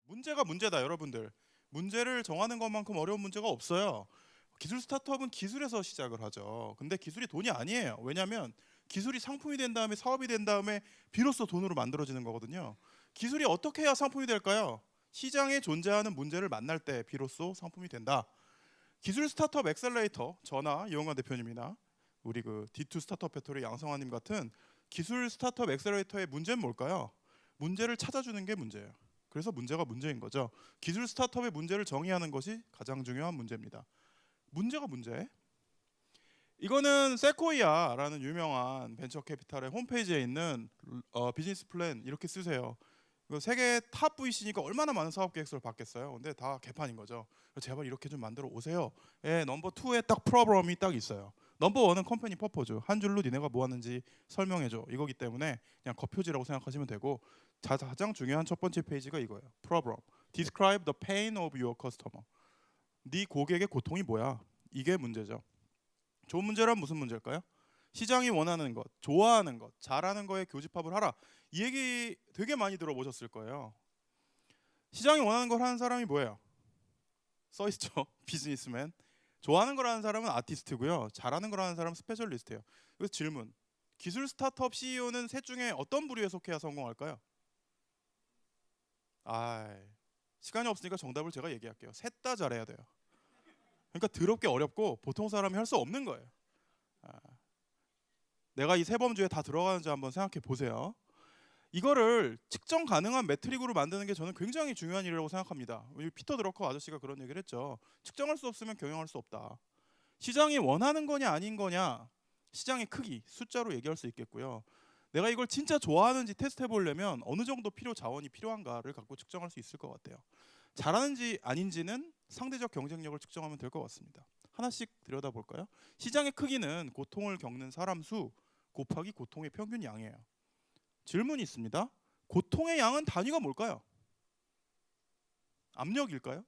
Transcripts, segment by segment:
문제가 문제다, 여러분들. 문제를 정하는 것만큼 어려운 문제가 없어요. 기술 스타트업은 기술에서 시작을 하죠. 근데 기술이 돈이 아니에요. 왜냐하면 기술이 상품이 된 다음에, 사업이 된 다음에 비로소 돈으로 만들어지는 거거든요. 기술이 어떻게 해야 상품이 될까요? 시장에 존재하는 문제를 만날 때 비로소 상품이 된다. 기술 스타트업 엑셀레이터, 저나 이용관 대표님이나 우리 그 D2 스타트업 배터리 양성환님 같은 기술 스타트업 엑셀레이터의 문제는 뭘까요? 문제를 찾아주는 게 문제예요. 그래서 문제가 문제인 거죠. 기술 스타트업의 문제를 정의하는 것이 가장 중요한 문제입니다. 문제가 문제. 이거는 세코이아라는 유명한 벤처 캐피탈의 홈페이지에 있는 비즈니스 플랜 이렇게 쓰세요. 세계 탑 VC니까 얼마나 많은 사업 계획서를 받겠어요. 근데 다 개판인 거죠. 제발 이렇게 좀 만들어 오세요. 예, 넘버 2에 딱 프로그램이 딱 있어요. 넘버 1은 컴퍼니 퍼포즈. 한 줄로 니네가 뭐 하는지 설명해줘. 이거기 때문에 그냥 겉표지라고 생각하시면 되고, 가장 중요한 첫 번째 페이지가 이거예요. 프로그램. Describe the pain of your customer. 네 고객의 고통이 뭐야? 이게 문제죠. 좋은 문제란 무슨 문제일까요? 시장이 원하는 것, 좋아하는 것, 잘하는 거에 교집합을 하라. 이 얘기 되게 많이 들어보셨을 거예요. 시장이 원하는 걸 하는 사람이 뭐예요? 써있죠. 비즈니스맨. 좋아하는 걸 하는 사람은 아티스트고요. 잘하는 걸 하는 사람은 스페셜리스트예요. 그래서 질문. 기술 스타트업 CEO는 셋 중에 어떤 부류에 속해야 성공할까요? 시간이 없으니까 정답을 제가 얘기할게요. 셋 다 잘해야 돼요. 그러니까 더럽게 어렵고 보통 사람이 할 수 없는 거예요. 내가 이 세 범주에 다 들어가는지 한번 생각해 보세요. 이거를 측정 가능한 매트릭으로 만드는 게 저는 굉장히 중요한 일이라고 생각합니다. 피터 드러커 아저씨가 그런 얘기를 했죠. 측정할 수 없으면 경영할 수 없다. 시장이 원하는 거냐 아닌 거냐, 시장의 크기, 숫자로 얘기할 수 있겠고요. 내가 이걸 진짜 좋아하는지 테스트해 보려면 어느 정도 필요 자원이 필요한가를 갖고 측정할 수 있을 것 같아요. 잘하는지 아닌지는 상대적 경쟁력을 측정하면 될 것 같습니다. 하나씩 들여다볼까요? 시장의 크기는 고통을 겪는 사람 수 곱하기 고통의 평균 양이에요. 질문이 있습니다. 고통의 양은 단위가 뭘까요? 압력일까요?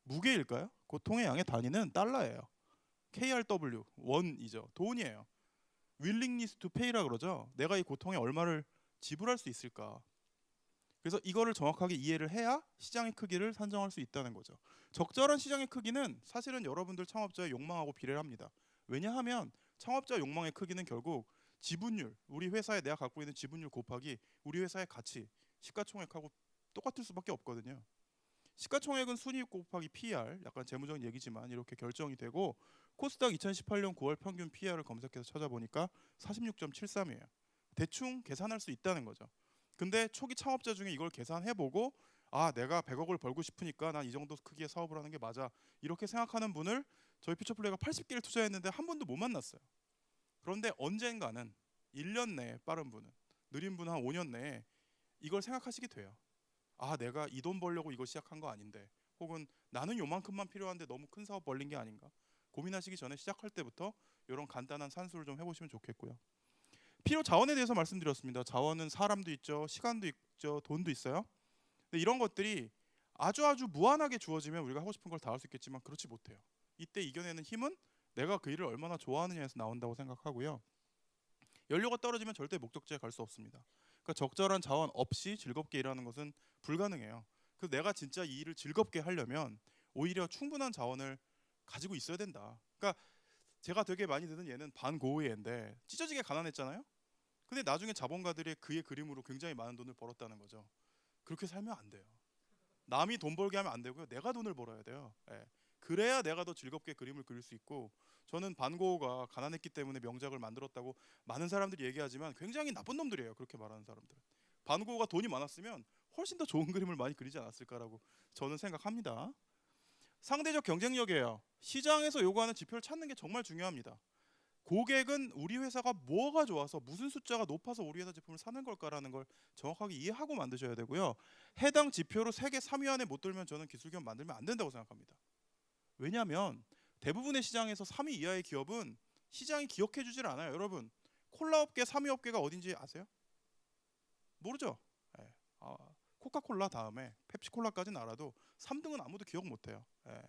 무게일까요? 고통의 양의 단위는 달러예요. KRW, 원이죠. 돈이에요. willingness to pay라 그러죠. 내가 이 고통에 얼마를 지불할 수 있을까? 그래서 이거를 정확하게 이해를 해야 시장의 크기를 산정할 수 있다는 거죠. 적절한 시장의 크기는 사실은 여러분들 창업자의 욕망하고 비례를 합니다. 왜냐하면 창업자 욕망의 크기는 결국 지분율, 우리 회사에 내가 갖고 있는 지분율 곱하기 우리 회사의 가치, 시가총액하고 똑같을 수밖에 없거든요. 시가총액은 순이익 곱하기 PER, 약간 재무적인 얘기지만 이렇게 결정이 되고, 코스닥 2018년 9월 평균 PER을 검색해서 찾아보니까 46.73이에요. 대충 계산할 수 있다는 거죠. 근데 초기 창업자 중에 이걸 계산해보고 내가 100억을 벌고 싶으니까 난 이 정도 크기의 사업을 하는 게 맞아, 이렇게 생각하는 분을 저희 퓨처플레이가 80개를 투자했는데 한 번도 못 만났어요. 그런데 언젠가는 1년 내에, 빠른 분은, 느린 분은 한 5년 내에 이걸 생각하시게 돼요. 내가 이 돈 벌려고 이거 시작한 거 아닌데, 혹은 나는 요만큼만 필요한데 너무 큰 사업 벌린 게 아닌가, 고민하시기 전에 시작할 때부터 이런 간단한 산수를 좀 해보시면 좋겠고요. 필요 자원에 대해서 말씀드렸습니다. 자원은 사람도 있죠, 시간도 있죠, 돈도 있어요. 근데 이런 것들이 아주 무한하게 주어지면 우리가 하고 싶은 걸 다 할 수 있겠지만 그렇지 못해요. 이때 이겨내는 힘은 내가 그 일을 얼마나 좋아하느냐에서 나온다고 생각하고요. 연료가 떨어지면 절대 목적지에 갈 수 없습니다. 그러니까 적절한 자원 없이 즐겁게 일하는 것은 불가능해요. 그래서 내가 진짜 이 일을 즐겁게 하려면 오히려 충분한 자원을 가지고 있어야 된다. 그러니까 제가 되게 많이 듣는 예는 반고흐의 예인데, 찢어지게 가난했잖아요. 근데 나중에 자본가들이 그의 그림으로 굉장히 많은 돈을 벌었다는 거죠. 그렇게 살면 안 돼요. 남이 돈 벌게 하면 안 되고요. 내가 돈을 벌어야 돼요. 그래야 내가 더 즐겁게 그림을 그릴 수 있고, 저는 반고흐가 가난했기 때문에 명작을 만들었다고 많은 사람들이 얘기하지만 굉장히 나쁜 놈들이에요. 그렇게 말하는 사람들. 반고흐가 돈이 많았으면 훨씬 더 좋은 그림을 많이 그리지 않았을까라고 저는 생각합니다. 상대적 경쟁력이에요. 시장에서 요구하는 지표를 찾는 게 정말 중요합니다. 고객은 우리 회사가 뭐가 좋아서, 무슨 숫자가 높아서 우리 회사 제품을 사는 걸까라는 걸 정확하게 이해하고 만드셔야 되고요. 해당 지표로 세계 3위 안에 못 들면 저는 기술기업 만들면 안 된다고 생각합니다. 왜냐하면 대부분의 시장에서 3위 이하의 기업은 시장이 기억해 주질 않아요. 여러분, 콜라 업계 3위 업계가 어딘지 아세요? 모르죠? 코카콜라 다음에 펩시콜라까지는 알아도 3등은 아무도 기억 못해요. 예.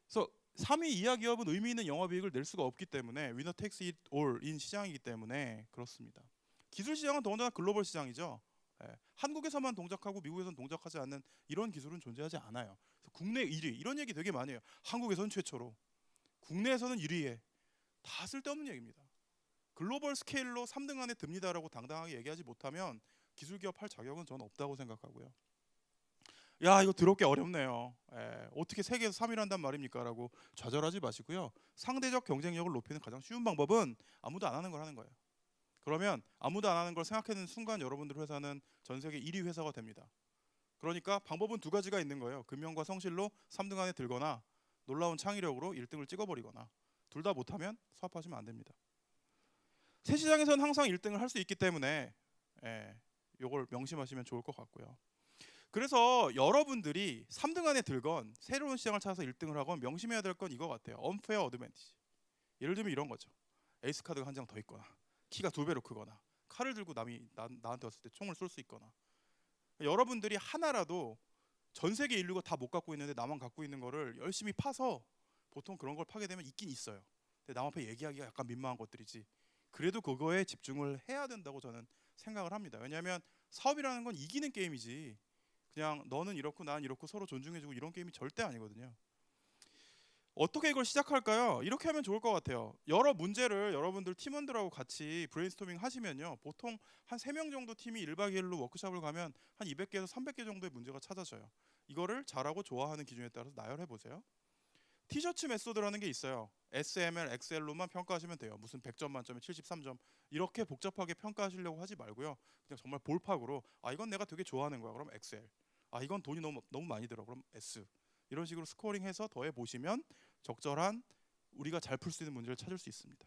그래서 3위 이하 기업은 의미 있는 영업이익을 낼 수가 없기 때문에 위너 텍스 잇 올인 시장이기 때문에 그렇습니다. 기술 시장은 더군다나 글로벌 시장이죠. 예. 한국에서만 동작하고 미국에서는 동작하지 않는 이런 기술은 존재하지 않아요. 그래서 국내 1위 이런 얘기 되게 많이 해요. 한국에서는 최초로, 국내에서는 1위에. 다 쓸데없는 얘기입니다. 글로벌 스케일로 3등 안에 듭니다라고 당당하게 얘기하지 못하면 기술 기업 할 자격은 저는 없다고 생각하고요. 야, 이거 더럽게 어렵네요. 어떻게 세계에서 3위를 한단 말입니까? 라고 좌절하지 마시고요. 상대적 경쟁력을 높이는 가장 쉬운 방법은 아무도 안 하는 걸 하는 거예요. 그러면 아무도 안 하는 걸 생각하는 순간 여러분들 회사는 전 세계 1위 회사가 됩니다. 그러니까 방법은 두 가지가 있는 거예요. 근면과 성실로 3등 안에 들거나 놀라운 창의력으로 1등을 찍어버리거나. 둘 다 못하면 수합하시면 안 됩니다. 새 시장에서는 항상 1등을 할 수 있기 때문에 이걸 명심하시면 좋을 것 같고요. 그래서 여러분들이 3등 안에 들건 새로운 시장을 찾아서 1등을 하건 명심해야 될 건 이거 같아요. unfair advantage. 예를 들면 이런 거죠. 에이스 카드가 한 장 더 있거나 키가 2배로 크거나 칼을 들고 나한테 왔을 때 총을 쏠 수 있거나. 여러분들이 하나라도 전 세계 인류가 다 못 갖고 있는데 나만 갖고 있는 거를 열심히 파서, 보통 그런 걸 파게 되면 있긴 있어요. 근데 남 앞에 얘기하기가 약간 민망한 것들이지. 그래도 그거에 집중을 해야 된다고 저는 생각을 합니다. 왜냐하면 사업이라는 건 이기는 게임이지 그냥 너는 이렇고 난 이렇고 서로 존중해주고 이런 게임이 절대 아니거든요. 어떻게 이걸 시작할까요? 이렇게 하면 좋을 것 같아요. 여러 문제를 여러분들 팀원들하고 같이 브레인스토밍 하시면요, 보통 한 3명 정도 팀이 1박 2일로 워크숍을 가면 한 200개에서 300개 정도의 문제가 찾아져요. 이거를 잘하고 좋아하는 기준에 따라서 나열해 보세요. 티셔츠 메소드라는 게 있어요. SML, 엑셀로만 평가하시면 돼요. 무슨 100점 만점에 73점 이렇게 복잡하게 평가하시려고 하지 말고요. 그냥 정말 볼팍으로 이건 내가 되게 좋아하는 거야. 그럼 엑셀. 이건 돈이 너무 많이 들어. 그럼 S. 이런 식으로 스코어링해서 더해 보시면 적절한 우리가 잘 풀 수 있는 문제를 찾을 수 있습니다.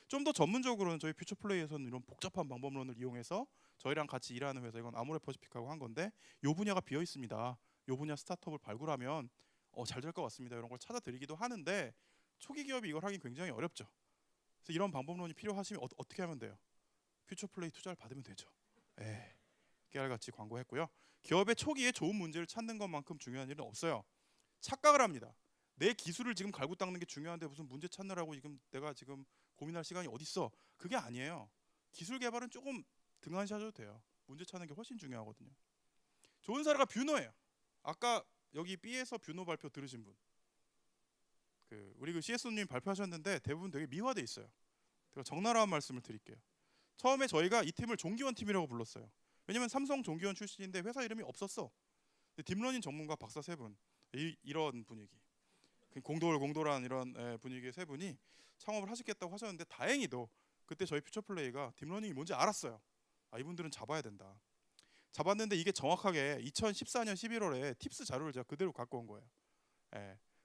좀 더 전문적으로는 저희 퓨처플레이에서는 이런 복잡한 방법론을 이용해서 저희랑 같이 일하는 회사, 이건 아모레퍼시픽하고 한 건데, 요 분야가 비어 있습니다. 요 분야 스타트업을 발굴하면 잘 될 것 같습니다. 이런 걸 찾아드리기도 하는데 초기 기업이 이걸 하긴 굉장히 어렵죠. 그래서 이런 방법론이 필요하시면 어떻게 하면 돼요? 퓨처플레이 투자를 받으면 되죠. 깨알같이 광고했고요. 기업의 초기에 좋은 문제를 찾는 것만큼 중요한 일은 없어요. 착각을 합니다. 내 기술을 지금 갈고 닦는 게 중요한데 무슨 문제 찾느라고 내가 지금 고민할 시간이 어디 있어? 그게 아니에요. 기술 개발은 조금 등한시하셔도 돼요. 문제 찾는 게 훨씬 중요하거든요. 좋은 사례가 뷰노예요. 아까 여기 B에서 뷰노 발표 들으신 분, 우리 CSO님 발표하셨는데 대부분 되게 미화돼 있어요. 제가 적나라한 말씀을 드릴게요. 처음에 저희가 이 팀을 종기원 팀이라고 불렀어요. 왜냐면 삼성 종기원 출신인데 회사 이름이 없었어. 딥러닝 전문가 박사 3분, 이런 분위기, 공돌한 이런 분위기의 3분이 창업을 하시겠다고 하셨는데, 다행히도 그때 저희 퓨처플레이가 딥러닝이 뭔지 알았어요. 이분들은 잡아야 된다. 잡았는데 이게 정확하게 2014년 11월에 팁스 자료를 제가 그대로 갖고 온 거예요.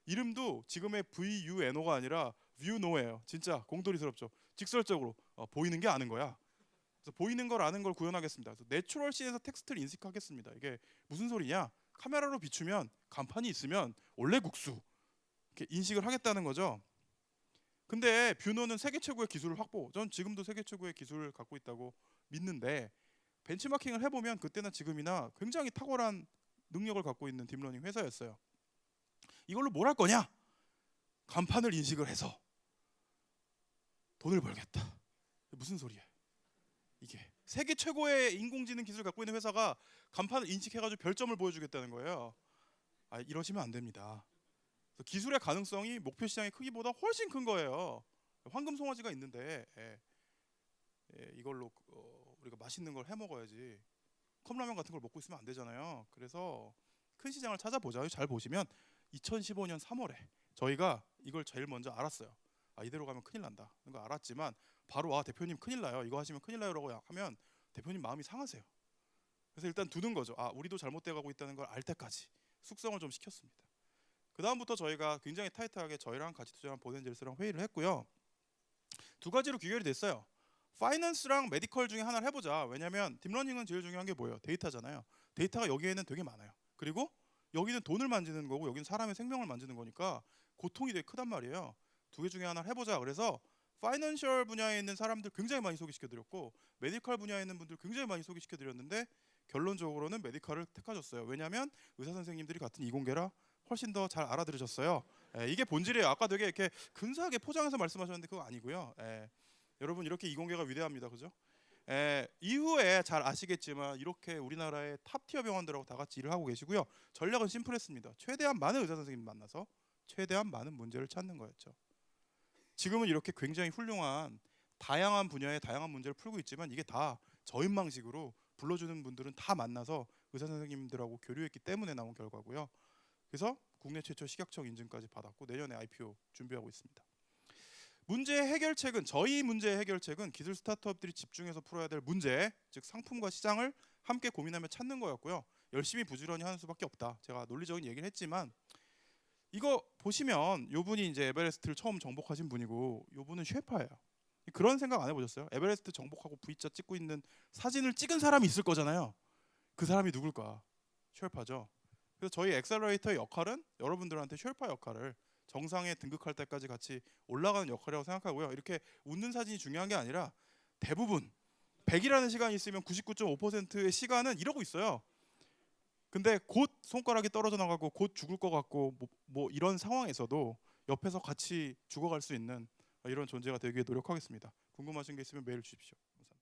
이름도 지금의 VUNO가 아니라 VUNO예요. 진짜 공돌이스럽죠. 직설적으로 보이는 게 아는 거야. 그래서 보이는 걸 아는 걸 구현하겠습니다. 그래서 내추럴 씬에서 텍스트를 인식하겠습니다. 이게 무슨 소리냐? 카메라로 비추면 간판이 있으면 원래 국수 이렇게 인식을 하겠다는 거죠. 근데 뷰노는 세계 최고의 기술을 확보. 전 지금도 세계 최고의 기술을 갖고 있다고 믿는데, 벤치마킹을 해보면 그때나 지금이나 굉장히 탁월한 능력을 갖고 있는 딥러닝 회사였어요. 이걸로 뭘 할 거냐? 간판을 인식을 해서 돈을 벌겠다. 무슨 소리야? 이게 세계 최고의 인공지능 기술을 갖고 있는 회사가 간판을 인식해가지고 별점을 보여주겠다는 거예요. 이러시면 안 됩니다. 기술의 가능성이 목표 시장의 크기보다 훨씬 큰 거예요. 황금 송아지가 있는데 이걸로 우리가 맛있는 걸 해 먹어야지 컵라면 같은 걸 먹고 있으면 안 되잖아요. 그래서 큰 시장을 찾아보자. 잘 보시면 2015년 3월에 저희가 이걸 제일 먼저 알았어요. 이대로 가면 큰일 난다. 이거 알았지만 바로 대표님 큰일 나요. 이거 하시면 큰일 나요라고 하면 대표님 마음이 상하세요. 그래서 일단 두는 거죠. 우리도 잘못돼 가고 있다는 걸 알 때까지 숙성을 좀 시켰습니다. 그 다음부터 저희가 굉장히 타이트하게 저희랑 같이 투자한 보덴젤스랑 회의를 했고요. 두 가지로 귀결이 됐어요. 파이낸스랑 메디컬 중에 하나를 해보자. 왜냐하면 딥러닝은 제일 중요한 게 뭐예요? 데이터잖아요. 데이터가 여기에는 되게 많아요. 그리고 여기는 돈을 만지는 거고 여기는 사람의 생명을 만지는 거니까 고통이 되게 크단 말이에요. 두 개 중에 하나를 해보자. 그래서 파이낸셜 분야에 있는 사람들 굉장히 많이 소개시켜드렸고, 메디컬 분야에 있는 분들 굉장히 많이 소개시켜드렸는데 결론적으로는 메디칼을 택하셨어요. 왜냐하면 의사 선생님들이 같은 이공계라 훨씬 더 잘 알아들으셨어요. 이게 본질이에요. 아까 되게 이렇게 근사하게 포장해서 말씀하셨는데 그거 아니고요. 여러분 이렇게 이공계가 위대합니다. 그죠? 이후에 잘 아시겠지만 이렇게 우리나라의 탑티어 병원들하고 다 같이 일을 하고 계시고요. 전략은 심플했습니다. 최대한 많은 의사 선생님 만나서 최대한 많은 문제를 찾는 거였죠. 지금은 이렇게 굉장히 훌륭한 다양한 분야의 다양한 문제를 풀고 있지만 이게 다 저인망식으로 불러주는 분들은 다 만나서 의사 선생님들하고 교류했기 때문에 나온 결과고요. 그래서 국내 최초 식약청 인증까지 받았고 내년에 IPO 준비하고 있습니다. 문제 해결책은 저희 문제 해결책은 기술 스타트업들이 집중해서 풀어야 될 문제, 즉 상품과 시장을 함께 고민하며 찾는 거였고요. 열심히 부지런히 하는 수밖에 없다. 제가 논리적인 얘기를 했지만 이거 보시면 요분이 이제 에베레스트를 처음 정복하신 분이고 요분은 셰파예요. 그런 생각 안 해보셨어요? 에베레스트 정복하고 V자 찍고 있는 사진을 찍은 사람이 있을 거잖아요. 그 사람이 누굴까? 셰파죠. 그래서 저희 엑셀러레이터의 역할은 여러분들한테 셰파 역할을 정상에 등극할 때까지 같이 올라가는 역할이라고 생각하고요. 이렇게 웃는 사진이 중요한 게 아니라 대부분 100이라는 시간이 있으면 99.5%의 시간은 이러고 있어요. 근데 곧 손가락이 떨어져 나가고 곧 죽을 것 같고 뭐 이런 상황에서도 옆에서 같이 죽어갈 수 있는 이런 존재가 되기 위해 노력하겠습니다. 궁금하신 게 있으면 메일 주십시오. 감사합니다.